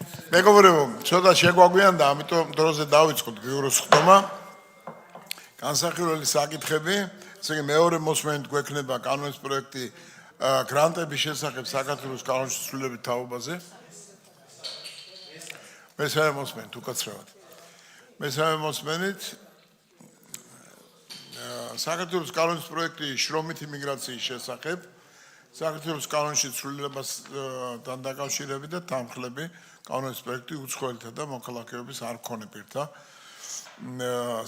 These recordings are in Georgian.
მეგობრებო, ცოტა შეგვაგვიანდა, ამიტომ დროზე დავიწყოთ გიუროს ხდომა. განსახილველი საკითხები, ესე იგი მეორე მოსმენით გვექნება კანონის პროექტი გრანტების შესახებ საქართველოს კანონის ცვლილების თაობაზე. მესამე მოსმენით უკაცრავად. მესამე მოსმენით საქართველოს კანონის პროექტი შრომით იმიგრაციის შესახებ. საქართველოს კანონში ცვლილებასთან დაკავშირებით და თანხლები კანონის პროექტი უცხოელთა და მოქალაქეობის არ მქონე პირთა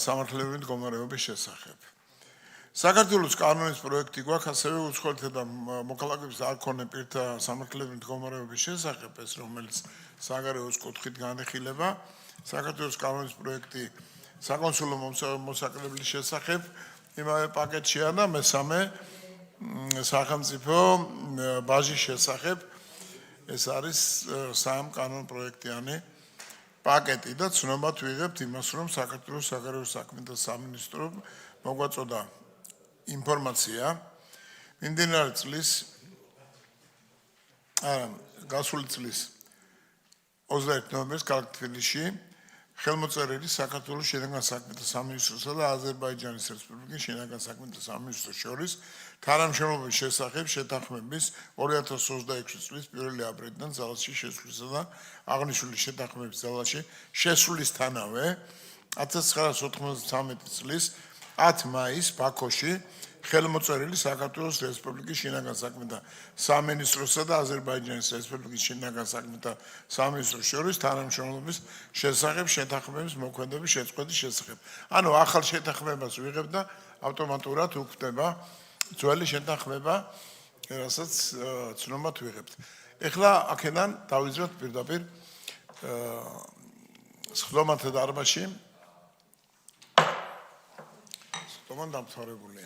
სამართლებრივი მდგომარეობის შესახებ. საქართველოს კანონის პროექტი გვაქვს ასევე უცხოელთა და მოქალაქეობის არ მქონე პირთა სამართლებრივი მდგომარეობის შესახებ, ეს რომელიც საგარეო კუთხით განეხილება. საქართველოს კანონის პროექტი საკონსულო მოსაკრებლის შესახებ იმავე პაკეტშია და მესამე სახელმწიფო ბაჟის შესახებ ეს არის სამ კანონ პროექტიანი პაკეტი და ცნობად ვიღებთ იმას, რომ საქართველოს საგარეო საქმეთა სამინისტრომ მოგვაწოდა ინფორმაცია მიმდინარე წლის გასული წლის 21 ნოემბერს ქალაქ თბილისში ხელმოწერილი საქართველოს შინაგან საქმეთა სამინისტროსა და აზერბაიჯანის რესპუბლიკის შინაგან საქმეთა სამინისტროს შორის თანამშრომლობის შესახებ შეთანხმების 2026 წლის 1 აპრილიდან ძალაში შესვლისა და აღნიშნული შეთანხმების ძალაში შესვლისთანავე 1993 წლის 10 მაისს ბაქოში ხელმოწერილი საქართველოს რესპუბლიკის შინაგან საქმეთა სამინისტროსა და აზერბაიჯანის რესპუბლიკის შინაგან საქმეთა სამინისტროს შორის თანამშრომლობის შესახებ შეთანხმების მოქმედების შეწყვეტის შესახებ. ანუ ახალ შეთანხმებას ვიღებ და ავტომატურად უქმდება ძველი შეთანხმება, რასაც ცნობად ვიღებთ. ეხლა აქედან დავიზროთ პირდაპირ სხდომათა დარბაზში. სხდომა დამთავრებულია.